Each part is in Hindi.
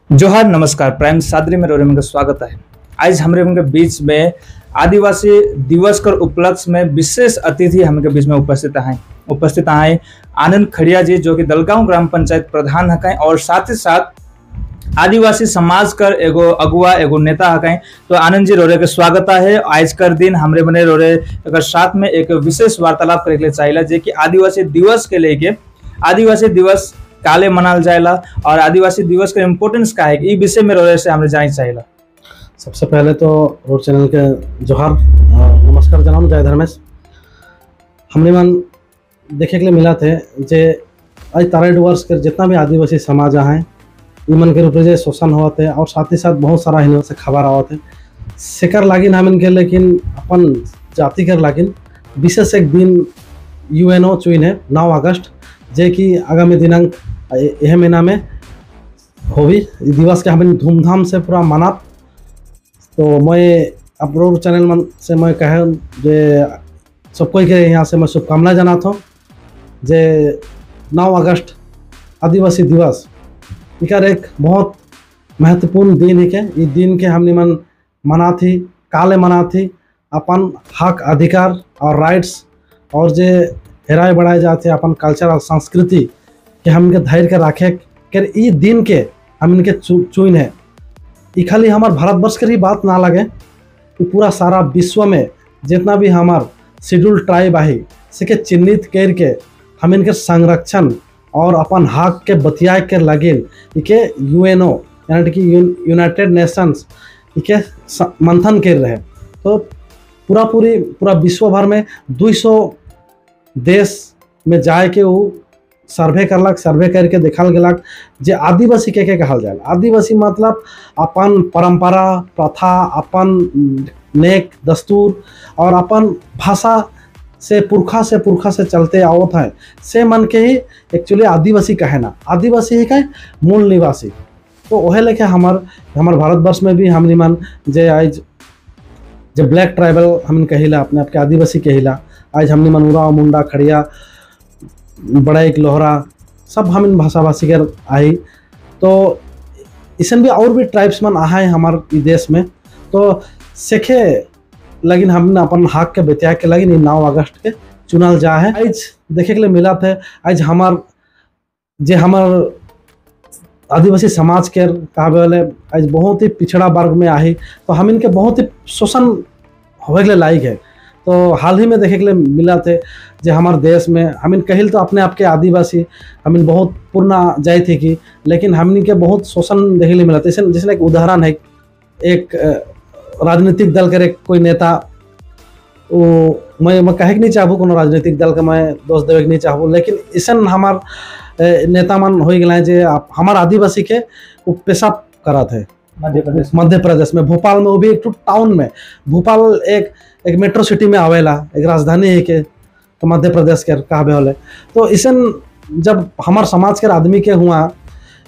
जोहार नमस्कार प्राइम सादरी में रोरे स्वागत है। आज हमरे के बीच में आदिवासी दिवस कर उपलक्ष्य में विशेष अतिथि हमके बीच में उपस्थित हैं आनंद खड़िया जी, जो कि दलगांव ग्राम पंचायत प्रधान हकैं और साथ ही साथ आदिवासी समाज कर एगो अगुआ एगो नेता हकैं। तो आनंद जी रोरे के स्वागत है। आज कर दिन हमरे बने रोरे अगर साथ में एक विशेष वार्तालाप करे के चाहिए जे कि आदिवासी दिवस के लेके आदिवासी दिवस काले मनाल जाएला और आदिवासी दिवस का इम्पोर्टेंस का है ई विषय में रोरे से हमें जाने चाहिए। सबसे पहले तो रोड चैनल के जोहार नमस्कार जनाब, जय धर्मेश। हमने मन देखे के लिए मिला थे जे आज तारेड वर्ष के जितना भी आदिवासी समाज हैं इमन के रूप में शोषण हुआ थे और साथ ही साथ बहुत सारा हिन से खबर आवा थे सेकर लागिन हम इनके, लेकिन अपन जाति कर लागिन विशेष एक दिन UNO चुन है 9 अगस्त जे कि आगामी दिनांक यह महीना में होगी दिवस के हम धूमधाम से पूरा मना। तो मैं अपलोड चैनल मन से मैं कहे जे सब कोई के यहाँ से मैं शुभकामनाएं जनाता हूँ जे 9 अगस्त आदिवासी दिवस इकर एक बहुत महत्वपूर्ण दिन है के इस दिन के हमने मन मना थी काले मना थी अपन हक अधिकार और राइट्स और जे हेराए बढ़ाए जाते अपन कल्चर और संस्कृति के हम इनके धैर्य के रखे कर ई दिन के हम इनके चुन है। ई खाली हमार भारतवर्ष के ही बात ना लगे, पूरा सारा विश्व में जितना भी हमार शेड्यूल ट्राइब है से चिन्हित करके हम इनके संरक्षण और अपन हक के बतिया के लगे इके UNO यानी कि यूनाइटेड नेशंस इके मंथन कर रहे। तो पूरा विश्व भर में 200 देश में जाए के वो सर्वे करलक, सर्वे करके देखल गलक जे आदिवासी के कहल जाए। आदिवासी मतलब अपन परंपरा प्रथा अपन नेक दस्तूर और अपन भाषा से पुरखा से चलते आवत है से मन के ही एक्चुअली आदिवासी कहे ना, आदिवासी ही कहे मूल निवासी। तो वह लेके हमार भारतवर्ष में भी हम निमन जे आज जब ब्लैक ट्राइबल हम कहिला अपने आपके आदिवासी कहिला आज हमने मनुरा मुंडा खड़िया बड़ा एक लोहरा सब हम इन भाषा भाषी कर आई। तो इसन भी और भी ट्राइब्समैन आए हमारे देश में। तो सीखे लेकिन हमने अपन हक के बतिया के लगिन 9 अगस्त के चुनाल जा है। आज देखे के लिए मिला थे आज हमार आदिवासी समाज के कहा आज बहुत ही पिछड़ा वर्ग में आई। तो हम इनके बहुत ही शोषण होने के लिए लायक है। तो हाल ही में देखे के लिए मिला थे जो हमारे देश में हम कहिल तो अपने आपके आदिवासी हम बहुत पूर्णा जाए थे कि, लेकिन हमने के बहुत शोषण देखे लिए मिला था। जैसे एक उदाहरण है एक राजनीतिक दल के कोई नेता वो मैं कहे नहीं चाहूँ कोनो राजनीतिक दल का मैं दोष देवे नहीं चाहूँ, लेकिन इसन हमार नेता मन हो गए जे हमार आदिवासी के वो पेशाब करा थे मध्य प्रदेश में भोपाल में, वो भी एक टाउन में। भोपाल एक मेट्रो सिटी में आवेला, एक राजधानी है के तो मध्य प्रदेश के कहबे होले। तो इसन जब हमार समाज के आदमी के हुआ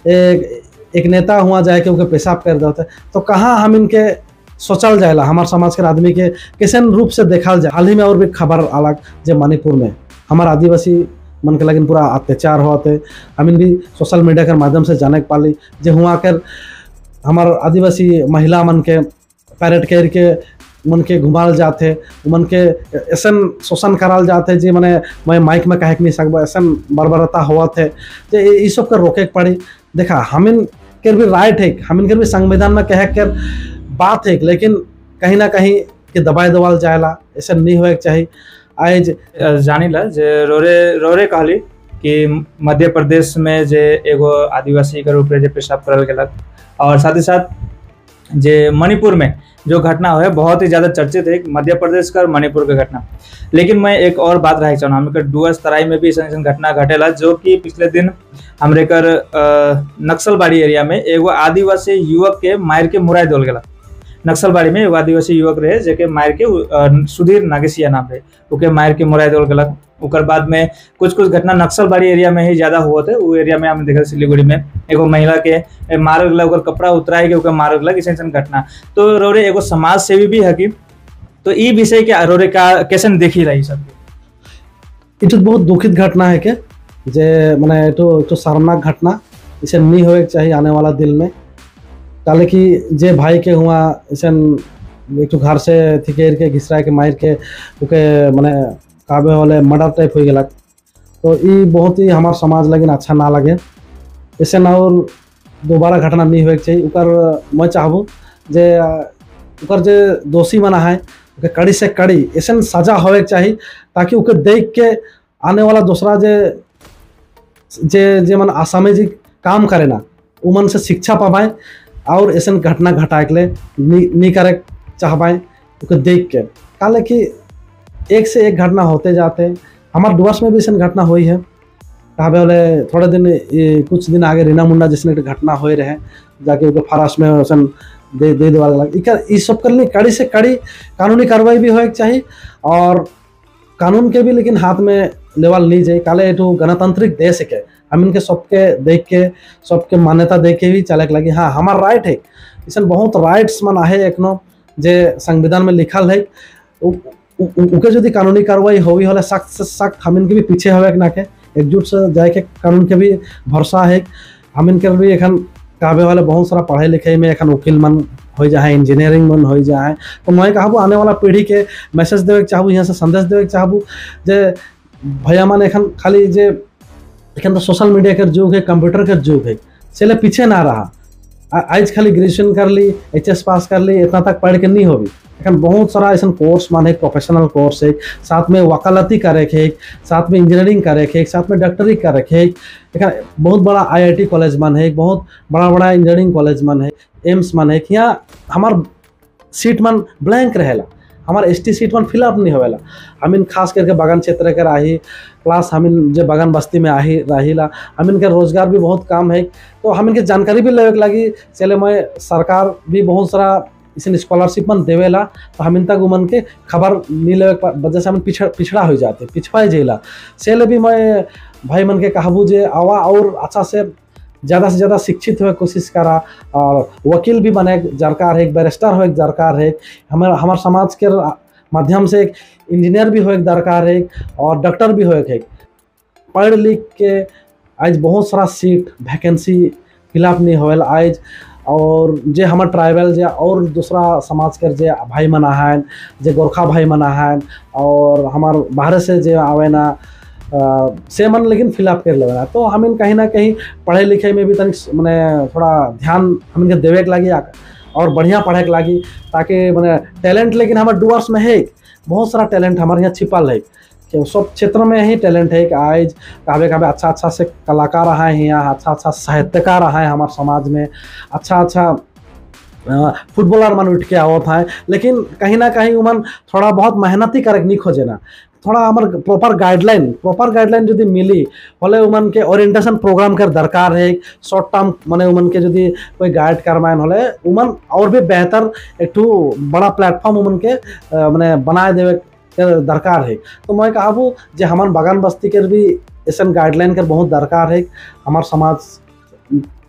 एक नेता हुआ जाए के पेशाब कर देते तो कहाँ हम इनके सोचल जाएला हमार समाज के आदमी के किसन रूप से देखल जाए। हाल ही में और भी खबर अलग जो मणिपुर में हमार आदिवासी मन के लगिन पूरा अत्याचार हुआ थे। हम इन भी सोशल मीडिया के माध्यम से जाने के पाली जो हुआ कर हमार आदिवासी महिला मन के पैरेड कर के मन के घुमाल जाते मन के ऐसा शोषण कराल जाते जी मैं माइक में कहे नहीं सकब ऐसा बर्बरता हुआ थे जो ये सब कर रोके पड़ी। देखा हम इन के भी राइट है, हम इनके भी संविधान में कह कर बात है, लेकिन कहीं ना कहीं के दबाए दबाल जाएला ऐसा नहीं होए चाहिए। आज जानिला जे रोरे कहली कि मध्य प्रदेश में जे एगो आदिवासी के रूप में पेशाब करल गेलक और साथ ही साथ जे मणिपुर में जो घटना है बहुत ही ज़्यादा चर्चित है मध्य प्रदेश का और मणिपुर का घटना। लेकिन मैं एक और बात रहे चाहूँ हम डुअर्स तराई में भी ऐसा घटना घटेला जो कि पिछले दिन हमरे कर नक्सलबाड़ी एरिया में एगो आदिवासी युवक के मार के मुराई दोल गया। नक्सलबाड़ी में एगो आदिवासी युवक रहे जेके मार के सुधीर नागेसिया नाम रहे ओके मार के मुराई दोल गया। उकर बाद में कुछ घटना नक्सलबाड़ी एरिया में ही ज्यादा हुआ थे। वो एरिया में हम देखा सिलीगुड़ी में एगो महिला के मारल गला ओकर कपड़ा उतराई के ओकर मारल गला ऐसा घटना। तो रोरे एगो समाज सेवी भी है कि तो ई विषय के रोरे का कैसे देखी रही सब ये तो बहुत दुखित घटना है के जे माने तो शर्मनाक घटना इसे नहीं होए चाहिए आने वाला दिन में। काले कि जे भाई के हुआ ऐसन एक तो घर से थिकेर के घिसरा के मार के उके माने काबे वाले मर्डर टाइप हो गलक। तो ये बहुत ही हमार समाज लगिन अच्छा ना लगे। ऐसे ना और दोबारा घटना नहीं होए चाहिए। उकर मैं चाहूँ जे उकर जे दोषी मना है उके कड़ी से कड़ी ऐसा सजा होए चाहिए ताकि उके देख के आने वाला दूसरा जे जे जे मन असामाजिक काम करे ना उ मन से शिक्षा पाए और ऐसा घटना घटा के नहीं करे चाह पाए उके देख के। काले कि एक से एक घटना होते जाते हमारे डुवर्स में भी ऐसा घटना हुई है। कहा बोले थोड़े दिन कुछ दिन आगे रीना मुंडा जिसने एक घटना हो रहे जाके उनके फराश में वैसन दे देवा लगा। ये सब करने कड़ी से कड़ी कानूनी कार्रवाई भी होए चाहिए और कानून के भी लेकिन हाथ में लेवल नहीं जाए। काले एक गणतांत्रिक देश के हम इनके सबके देख के सबके मान्यता दे के भी चले के लगी हाँ हमार राइट है। ऐसा बहुत राइट्स मन है एक नो जे संविधान में लिखल है उके यदि कानूनी कार्रवाई होवी होले सख्त से सख्त हम इनके भी पीछे होवे ना के एकजुट से जाए के कानून के भी भरोसा है। हम इनके भी एखन कहबे वाले बहुत सारा पढ़ाई लिखाई में एखन वकील मन हो जाए इंजीनियरिंग मन हो जाए। तो मैं कहूँ आने वाला पीढ़ी के मैसेज देवे चाहूँ यहाँ से संदेश देवे चाहूँ जे भैया मन एखन खाली जे एखन तो सोशल मीडिया के युग है कंप्यूटर के युग है चले पीछे ना रहा। आज खाली ग्रेजुएशन कर ली HS पास कर ली इतना तक पढ़ के नहीं होगी। एखन बहुत सारा ऐसा कोर्स मान है प्रोफेशनल कोर्स है साथ में वकालती करे के साथ में इंजीनियरिंग करे के साथ में डॉक्टरी करे के एखन बहुत बड़ा IIT कॉलेज मन है बहुत बड़ा बड़ा इंजीनियरिंग कॉलेज मन है एम्स मन है। यहाँ हमार सीट मन ब्लैंक रहेला हमार ST सीट मन फिलअप नहीं होवेला। हम खास करके बागान क्षेत्र के रही प्लस हम जो बागान बस्ती में रहीला हम इनके रोजगार भी बहुत कम है। तो हम इनके जानकारी भी लेवे लगी चले मैं सरकार भी बहुत सारा इसे स्कॉलरशिप मन देवेला तो हम इन तक उमन के खबर नहीं लेवे वजह से हम पिछड़ा हो जाते पिछवाए जेला चले भी मैं भाई मन के कहबू जे आवा और अच्छा से ज़्यादा शिक्षित हुए कोशिश करा और वकील भी बने दरकार है बैरिस्टर हो दरकार है हमार समाज के माध्यम से एक इंजीनियर भी हो दरकार है और डॉक्टर भी हो पढ़ लिख के आज बहुत सारा सीट वैकेंसी फिलअप नहीं होल आज। और जे हमार ट्राइबल जे और दूसरा समाज के जे भाई मना है जे गोरखा भाई मना है और हमार बाहर से जे आवे ना से मन लेकिन फिलअप कर लेना। तो हम इन कहीं ना कहीं पढ़े लिखे में भी तनिक मैंने थोड़ा ध्यान हम इनके देवे के लगी और बढ़िया पढ़े के लगी ताकि मैंने टैलेंट लेकिन हमारे डुवर्स में है बहुत सारा टैलेंट हमारे यहाँ छिपल है कि सब क्षेत्र में ही टैलेंट है कि आज कहबे कहबे अच्छा से कलाकार है यहाँ अच्छा साहित्यकार है हमारे समाज में अच्छा फुटबॉलर मन उठ के आवत है। लेकिन कहीं ना कहीं उमन थोड़ा बहुत मेहनती करे नहीं खोजे ना थोड़ा हमार प्रॉपर गाइडलाइन यदि मिली बोले उमन के ओरिएंटेशन प्रोग्राम कर दरकार है शॉर्ट टर्म माने उमन के यदि कोई गाइड करवाएन होले उमन और भी बेहतर एक बड़ा प्लेटफॉर्म उमन के माने बनाए देवे के दरकार है। तो मैं कहबू जे हमार बागान बस्ती के भी ऐसा गाइडलाइन कर बहुत दरकार है हमार समाज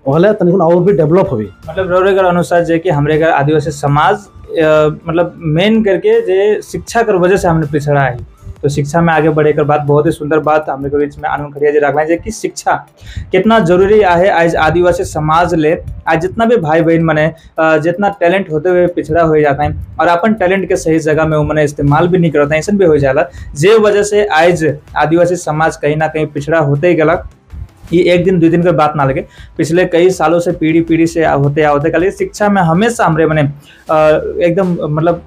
होले तनिक और भी डेवलप होगी। मतलब रोरे के अनुसार जे कि हमरे का आदिवासी समाज मतलब मेन करके जे शिक्षा कर वजह से हमने पिछड़ा है। तो शिक्षा में आगे बढ़े कर बात बहुत ही सुंदर बात हमने के बीच में आनंद खड़िया जी रखना है कि शिक्षा कितना जरूरी है आज आदिवासी समाज ले आज जितना भी भाई बहन मने जितना टैलेंट होते हुए पिछड़ा हो जाता है और अपन टैलेंट के सही जगह में उन्हें इस्तेमाल भी नहीं करता है ऐसा भी हो जाला जे वजह से आज आदिवासी समाज कहीं ना कहीं पिछड़ा होते ही गलत। ये एक दिन 2 दिन की बात ना लगे पिछले कई सालों से पीढ़ी से होते कल शिक्षा में हमेशा हमरे मने एकदम मतलब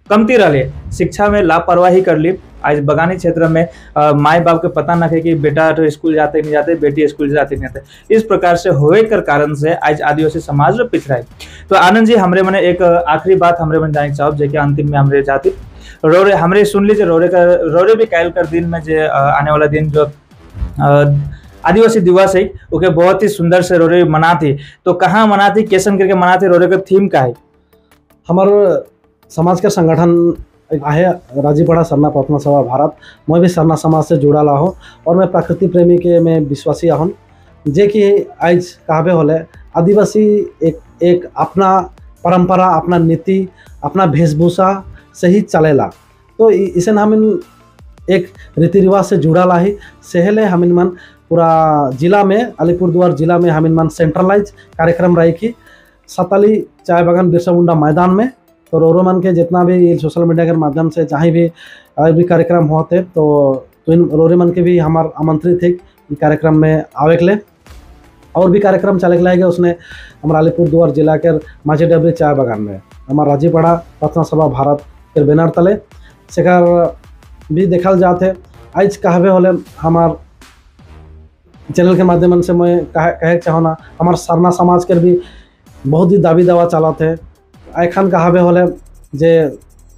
कमती रहे शिक्षा में लापरवाही कर ली। आज बगानी क्षेत्र में माई बाप के पता ना है कि बेटा तो स्कूल जाते नहीं जाते बेटी स्कूल जाते नहीं जाते इस प्रकार से होए कर कारण से आज आदिवासी समाज पिछड़ा है। तो आनंद जी हमरे मने एक आखिरी बात हमरे मन जाने चाहब जे अंतिम में हमरे जाती रोरे हमरे सुन लीजिए रोरे भी कैल कर दिन में जे आने वाला दिन जो आदिवासी दिवस है ओके बहुत ही सुंदर से रोरे मनाती। तो कहाँ मनाती कैसन करके मनाती रोरे का थीम का है? हमारे समाज के संगठन आहे राजीपड़ा सरना प्रार्थना सभा भारत मैं भी सरना समाज से जुड़ा ला हूँ और मैं प्रकृति प्रेमी के मैं विश्वासी हूँ जे कि आज कहबे होले आदिवासी एक अपना परंपरा अपना नीति अपना वेशभूषा से ही चलेला। तो इसे हम एक रीति रिवाज से जुड़ा ला ही सेहले हम पूरा जिला में अलीपुरद्वार जिला में हम सेंट्रलाइज कार्यक्रम रही कि सताली चाय बागान बिरसा मुंडा मैदान में। तो रोरो मन के जितना भी सोशल मीडिया के माध्यम से जहाँ भी कार्यक्रम होते तो इन रोरे मन के भी हमार आमंत्रित है ई कार्यक्रम में आवे के लिए। और भी कार्यक्रम चले के लागे उसने हमारा अलीपुरद्वार जिला के माझी डबरी चाय बागान में हमारा राजीपाड़ा प्रार्थना सभा भारत के बैनर तले सेकार भी देखल जाते। आज कहबे होले हमार चैनल के माध्यम से मैं कहे चाहना हमार सरना समाज के भी बहुत ही दावी दावा चलाते एखन कहबे होले जे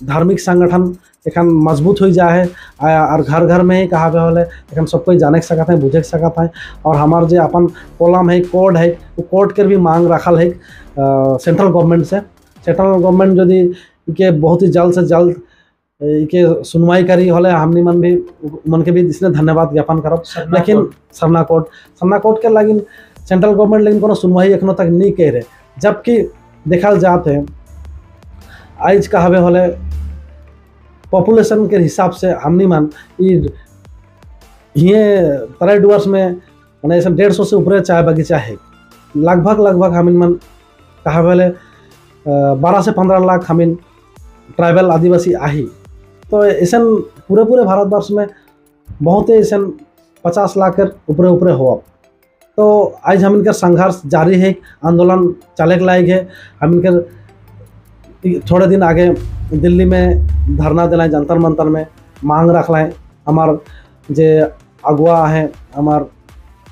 धार्मिक संगठन एखन मजबूत हो जाए और घर घर में ही कहबे होले एखन सब कोई जाने सकत है बुझे सकत है। और हमार जे अपन कॉलम है कोड है वो कोड के भी मांग रखल है सेंट्रल गवर्नमेंट से। सेंट्रल गवर्नमेंट यदि के बहुत ही जल्द से जल्द के सुनवाई करी होले हमनी मन के भी इसने धन्यवाद ज्ञापन करब। लेकिन सरना कोर्ट के लगिन सेंट्रल गवर्नमेंट लेकिन कोनो सुनवाई एखनो तक नहीं कह रहे। जबकि देखल जाते आज कहबे होले पॉपुलेशन के हिसाब से हमनी मन ये तराई डुवर्स में मैंने 150 से ऊपर चाय बगीचा है। लगभग हमिन मन कहबे होले 12 से 15 लाख हमिन ट्राइबल आदिवासी आही। तो ऐसा पूरे भारतवर्ष में बहुत ही ऐसा 50 लाख के ऊपरे हो। तो आज हम इनका संघर्ष जारी है आंदोलन चले के लायक है। हम इनके थोड़े दिन आगे दिल्ली में धरना दिलाए जंतर मंतर में मांग रख लाए हमार जे अगुआ है हमार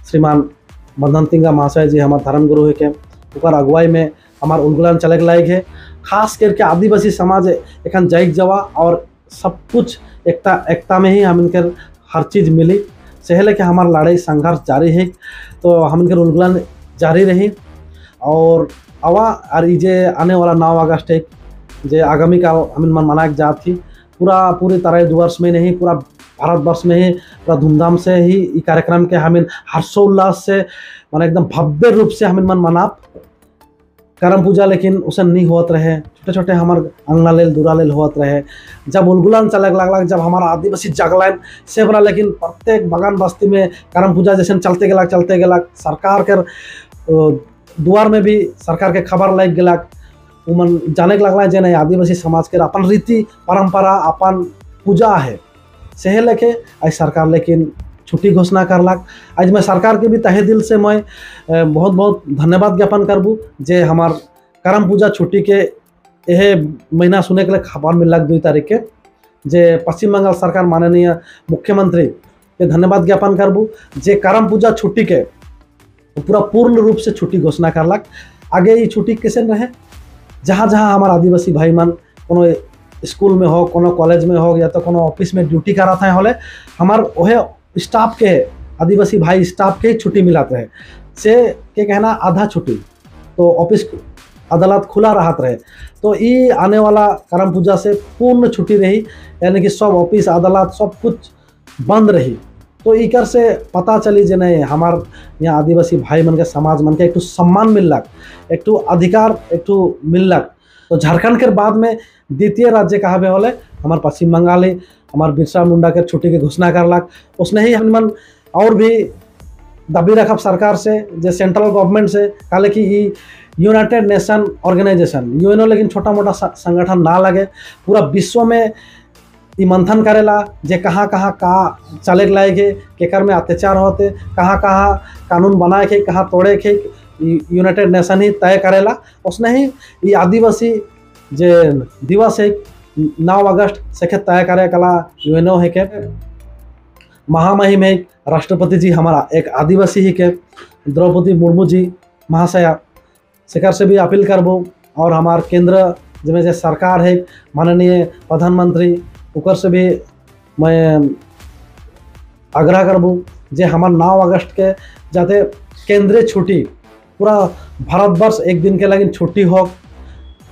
श्रीमान मदन तिंगा महाशय जी हमार धर्मगुरु है के उकर अगुवाई में हमार आंदोलन चले के लायक है। खास करके आदिवासी समाज एखन जाइक जवा और सब कुछ एकता में ही हम इनके हर चीज़ मिली से लेके हमारा लड़ाई संघर्ष जारी है। तो हम इनके आंदोलन जारी रही और और ये आने वाला 9 अगस्त है जे आगामी काल हम मनाए जात थी पूरी तराई डुवर्स में नहीं पूरा भारतवर्ष में ही पूरा धूमधाम से ही ये कार्यक्रम के हम हर्षोल्लास से माने एकदम भव्य रूप से हम मनाप करम पूजा। लेकिन उसे नहीं होत रहे छोटे छोटे हमार अंगना लेल दूरा लेल होत रहे। जब उलगुलन चले लगलक जब हमारा आदिवासी जगलाइन से बना लेकिन प्रत्येक बागान बस्ती में करम पूजा जैसे चलते गलक सरकार के द्वार में भी सरकार के खबर लग गलक उमन जाने के लगला जे नहीं आदिवासी समाज के अपन रीति परंपरा अपन पूजा है से लेके आज सरकार लेकिन छुट्टी घोषणा करलक। आज मैं सरकार के भी तहे दिल से मैं बहुत बहुत धन्यवाद ज्ञापन करबू जे हमार करम पूजा छुट्टी के यह महीना सुने के लिए खबर मिलक 2 तारीख के जे पश्चिम बंगाल सरकार माननीय मुख्यमंत्री के धन्यवाद ज्ञापन करबू जे करम पूजा छुट्टी के पूरा पूर्ण रूप से छुट्टी घोषणा करलक। आगे ये छुट्टी कैसे रहे जहाँ हमारे आदिवासी भाई मन कोनो स्कूल में हो कोनो कॉलेज में हो या तो कोनो ऑफिस में ड्यूटी कराते हैं होले हमार वह स्टाफ के आदिवासी भाई स्टाफ के छुट्टी मिलाते हैं से के कहना आधा छुट्टी तो ऑफिस अदालत खुला रहत रहे। तो ये आने वाला करम पूजा से पूर्ण छुट्टी रही यानी कि सब ऑफिस अदालत सब कुछ बंद रही। तो इकर से पता चली जे नहीं हमार यहाँ आदिवासी भाई मन के समाज मन के एक सम्मान मिललक एक अधिकार एक मिललक। तो झारखंड के बाद में द्वितीय राज्य कहबे होले हमार पश्चिम बंगाल ही हमार बिरसा मुंडा के छुट्टी की घोषणा करलक। उसने ही हम और भी दाबी रखब सरकार से जे सेंट्रल गवर्नमेंट से कहले कि यूनाइटेड नेशन ऑर्गेनाइजेशन यूएनओ लेकिन छोटा मोटा संगठन ना लगे पूरा विश्व में ये मंथन करेला जे कहाँ का चले के लायक केकर में अत्याचार होते कहाँ कानून बनाए के कहाँ तोड़े के यूनाइटेड नेशन ही तय करेला। उसने ही ये आदिवासी जे दिवस है 9 अगस्त से तय करे कला यूएनओ है के महामहिम है राष्ट्रपति जी हमारा एक आदिवासी ही के द्रौपदी मुर्मू जी महाशया शेखर से भी अपील करबो और हमार केंद्र जिसमें से सरकार है माननीय प्रधानमंत्री उकर से भी मैं आग्रह करबू जे हमार 9 अगस्त के जाते केंद्रीय छुट्टी पूरा भारतवर्ष एक दिन के लगिन छुट्टी हो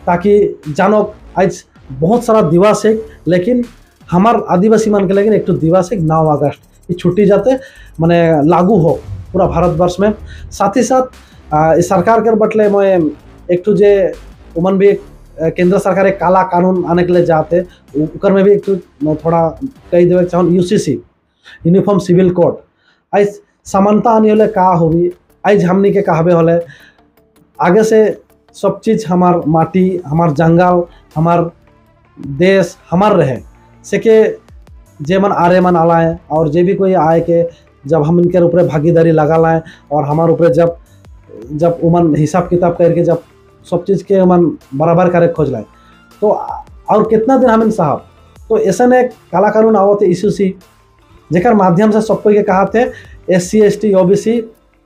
ताकि जानो आज बहुत सारा दिवस है लेकिन हमार आदिवासी मन के लगिन एक दिवस है 9 अगस्त ये छुट्टी जाते माने लागू हो पूरा भारतवर्ष में। साथ ही साथ सरकार के बटले मैं एक जे उमन भी केंद्र सरकार एक काला कानून आने के लिए जाते उकर में भी एक थोड़ा कही देवे चाहूँ यूसीसी यूनिफॉर्म सिविल कोड आज समानता आने होले का होगी आज हमनी के कहबे होले आगे से सब चीज़ हमार माटी, हमार जंगल, हमार देश हमार रहे से के जे मन आरे मन आलाए और जे भी कोई आए के जब हम इनके ऊपर भागीदारी लगा लाएँ और हमारे ऊपर जब उमन हिसाब किताब करके जब सब चीज़ के उमन बराबर करे खोज लाए तो और कितना दिन हम साहब तो ऐसा ने काला कानून आवत इशू सी जेकर माध्यम से सब कोई के कहा थे SC ST OBC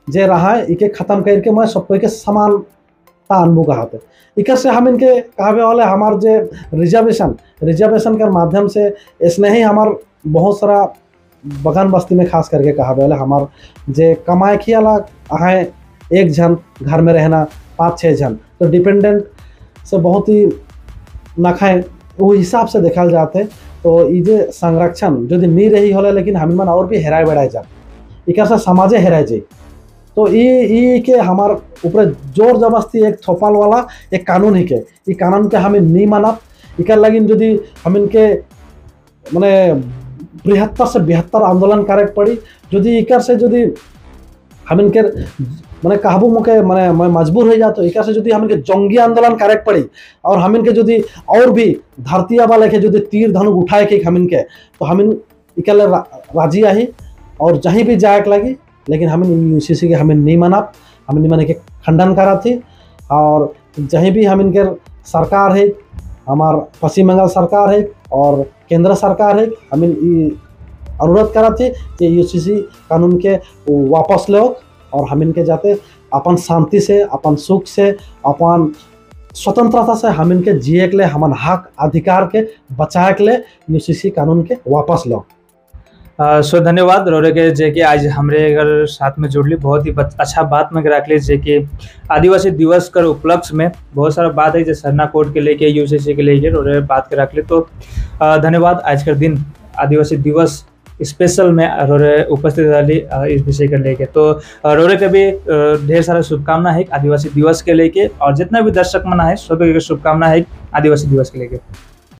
जे रहा है इके ख़त्म करके मैं सब कोई के समानता अनुभव कहा थे इकर से हम इनके कहावे वाले हमार जे रिजर्वेशन के माध्यम से इसने ही हमार बहुत सारा बगान बस्ती में खास करके कहावे वाले हमार जे कमाए की अलग है एक जन घर में रहना 5-6 जन तो डिपेंडेंट से बहुत ही ना खाए वो हिसाब से देखा जाते तो ये संरक्षण यदि नहीं रही होला लेकिन हम मन और भी हेराए बेड़ाए जा इकर से समाजे हेराए जाए तो ये के हमार ऊपर जोर जबरदस्ती एक थोपाल वाला एक कानून ही के ये कानून के हमें नहीं मानब इकर लगी यदि हम इनके माने 73 से 72 आंदोलन करे पड़ी यदि इकर से यदि हम इनके मैंने काबू मुके मैंने मैं मजबूर हो जाता इका से यदि हम इनके जंगी आंदोलन करे पड़ी और हम इनके यदि और भी धरतिया वाले के यदि तीर धनुक उठाए के हम इनके तो हम इन इकले राजी आही और जहीं भी जाए लगी लेकिन हम UCC के हमें नहीं माना हम नहीं माने के खंडन करा थी और जहीं भी हम इनके सरकार है हमार पश्चिम बंगाल सरकार है और केंद्र सरकार है हम अनुरोध करा थी कि UCC कानून के वापस लो और हम इनके जाते अपन शांति से अपन सुख से अपन स्वतंत्रता से हम इनके जिए के लिए हमारे हक अधिकार के बचाए के लिए UCC कानून के वापस लो। सो धन्यवाद रोरे के जे कि आज हमरे अगर साथ में जुड़ली बहुत ही अच्छा बात में रख ली जे कि आदिवासी दिवस कर उपलक्ष्य में बहुत सारा बात है जो सरना कोड के लेके UCC के लेके रोरे बात के रख ली तो धन्यवाद। आज का दिन आदिवासी दिवस स्पेशल में रोरे उपस्थित रही इस विषय के लेके तो रोरे के भी ढेर सारा शुभकामना है आदिवासी दिवस के लेके और जितना भी दर्शक मना है सभी शुभकामना है आदिवासी दिवस के लेके।